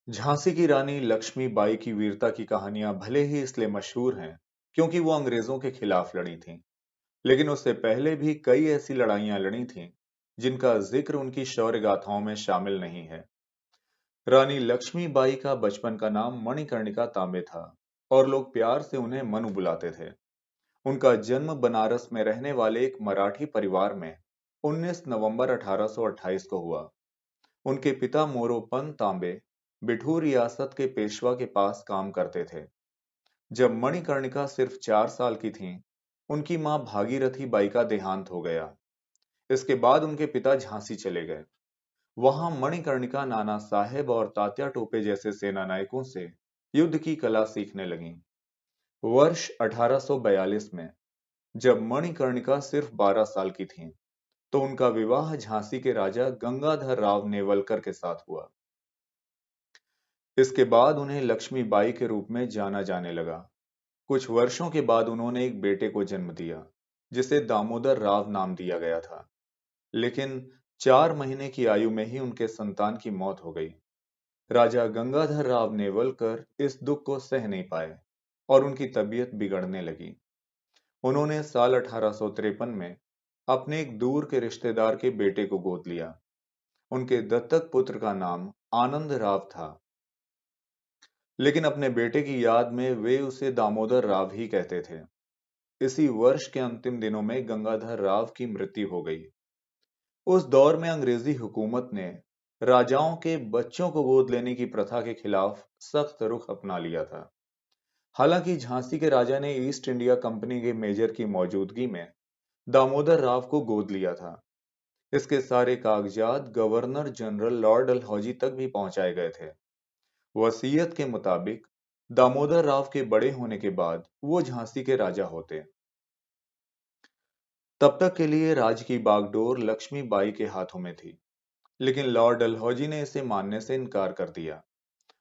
झांसी की रानी लक्ष्मीबाई की वीरता की कहानियां भले ही इसलिए मशहूर हैं क्योंकि वो अंग्रेजों के खिलाफ लड़ी थीं, लेकिन उससे पहले भी कई ऐसी लड़ाइयां लड़ी थीं जिनका जिक्र उनकी शौर्य गाथाओं में शामिल नहीं है। रानी लक्ष्मीबाई का बचपन का नाम मणिकर्णिका तांबे था और लोग प्यार से उन्हें मनु बुलाते थे। उनका जन्म बनारस में रहने वाले एक मराठी परिवार में 19 नवंबर 1828 को हुआ। उनके पिता मोरोपंत तांबे बिठूर रियासत के पेशवा के पास काम करते थे। जब मणिकर्णिका सिर्फ 4 साल की थीं, उनकी मां भागीरथी बाई का देहांत हो गया। इसके बाद उनके पिता झांसी चले गए। वहां मणिकर्णिका नाना साहेब और तात्या टोपे जैसे सेना नायकों से युद्ध की कला सीखने लगीं। वर्ष 1842 में जब मणिकर्णिका सिर्फ 12 साल की थीं, तो उनका विवाह झांसी के राजा गंगाधर राव नेवलकर के साथ हुआ। इसके बाद उन्हें लक्ष्मीबाई के रूप में जाना जाने लगा। कुछ वर्षों के बाद उन्होंने एक बेटे को जन्म दिया, जिसे दामोदर राव नाम दिया गया था। लेकिन 4 महीने की आयु में ही उनके संतान की मौत हो गई। राजा गंगाधर राव नेवलकर इस दुख को सह नहीं पाए और उनकी तबीयत बिगड़ने लगी। उन्होंने साल 1853 में अपने एक दूर के रिश्तेदार के बेटे को गोद लिया। उनके दत्तक पुत्र का नाम आनंद राव था, लेकिन अपने बेटे की याद में वे उसे दामोदर राव ही कहते थे। इसी वर्ष के अंतिम दिनों में गंगाधर राव की मृत्यु हो गई। उस दौर में अंग्रेजी हुकूमत ने राजाओं के बच्चों को गोद लेने की प्रथा के खिलाफ सख्त रुख अपना लिया था। हालांकि झांसी के राजा ने ईस्ट इंडिया कंपनी के मेजर की मौजूदगी में दामोदर राव को गोद लिया था। इसके सारे कागजात गवर्नर जनरल लॉर्ड डलहौजी तक भी पहुंचाए गए थे। वसीयत के मुताबिक दामोदर राव के बड़े होने के बाद वो झांसी के राजा होते। तब तक के लिए राज की बागडोर लक्ष्मीबाई के हाथों में थी, लेकिन लॉर्ड डलहौजी ने इसे मानने से इनकार कर दिया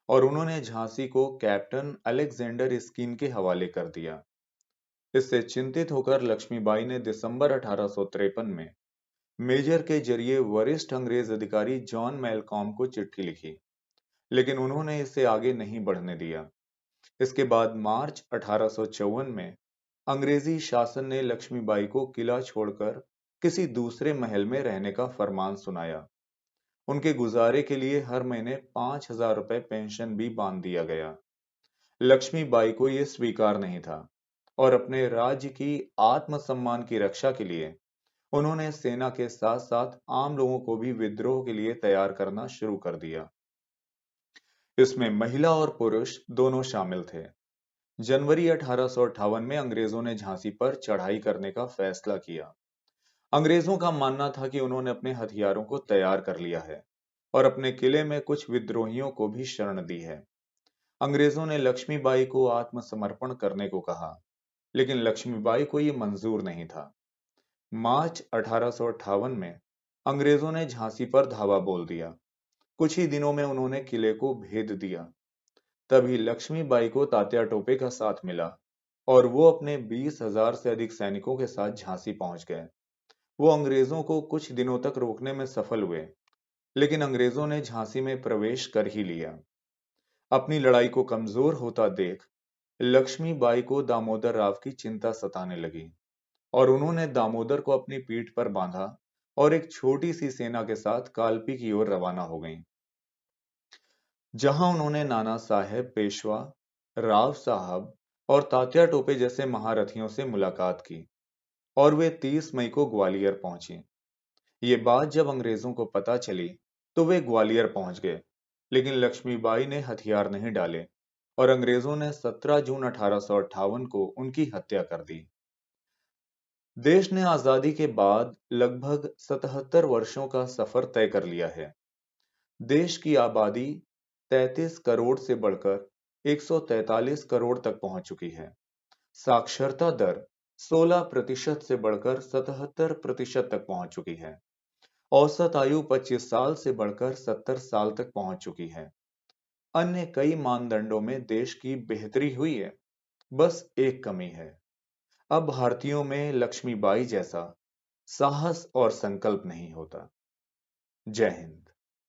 और उन्होंने झांसी को कैप्टन अलेक्जेंडर स्किन के हवाले कर दिया। इससे चिंतित होकर लक्ष्मीबाई ने दिसंबर 1853 में मेजर के जरिए वरिष्ठ अंग्रेज अधिकारी जॉन मेलकॉम को चिट्ठी लिखी, लेकिन उन्होंने इसे आगे नहीं बढ़ने दिया। इसके बाद मार्च 1854 में अंग्रेजी शासन ने लक्ष्मीबाई को किला छोड़कर किसी दूसरे महल में रहने का फरमान सुनाया। उनके गुजारे के लिए हर महीने 5,000 रुपए पेंशन भी बांध दिया गया। लक्ष्मीबाई को यह स्वीकार नहीं था और अपने राज्य की आत्मसम्मान की रक्षा के लिए उन्होंने सेना के साथ साथ आम लोगों को भी विद्रोह के लिए तैयार करना शुरू कर दिया। इसमें महिला और पुरुष दोनों शामिल थे। जनवरी 1858 में अंग्रेजों ने झांसी पर चढ़ाई करने का फैसला किया। अंग्रेजों का मानना था कि उन्होंने अपने हथियारों को तैयार कर लिया है और अपने किले में कुछ विद्रोहियों को भी शरण दी है। अंग्रेजों ने लक्ष्मीबाई को आत्मसमर्पण करने को कहा, लेकिन लक्ष्मीबाई को यह मंजूर नहीं था। मार्च 1858 में अंग्रेजों ने झांसी पर धावा बोल दिया। कुछ ही दिनों में उन्होंने किले को भेद दिया। तभी लक्ष्मीबाई को तात्या टोपे का साथ मिला और वो अपने 20,000 से अधिक सैनिकों के साथ झांसी पहुंच गए। वो अंग्रेजों को कुछ दिनों तक रोकने में सफल हुए, लेकिन अंग्रेजों ने झांसी में प्रवेश कर ही लिया। अपनी लड़ाई को कमजोर होता देख लक्ष्मीबाई को दामोदर राव की चिंता सताने लगी और उन्होंने दामोदर को अपनी पीठ पर बांधा और एक छोटी सी सेना के साथ कालपी की ओर रवाना हो गईं, जहां उन्होंने नाना साहेब पेशवा, राव साहब और तात्या टोपे जैसे महारथियों से मुलाकात की और वे 30 मई को ग्वालियर पहुंची। ये बात जब अंग्रेजों को पता चली तो वे ग्वालियर पहुंच गए, लेकिन लक्ष्मीबाई ने हथियार नहीं डाले और अंग्रेजों ने 17 जून 1858 को उनकी हत्या कर दी। देश ने आजादी के बाद लगभग 77 वर्षों का सफर तय कर लिया है। देश की आबादी 33 करोड़ से बढ़कर 143 करोड़ तक पहुंच चुकी है। साक्षरता दर 16% से बढ़कर 77% तक पहुंच चुकी है। औसत आयु 25 साल से बढ़कर 70 साल तक पहुंच चुकी है। अन्य कई मानदंडों में देश की बेहतरी हुई है। बस एक कमी है, अब भारतीयों में लक्ष्मीबाई जैसा साहस और संकल्प नहीं होता। जय हिंद।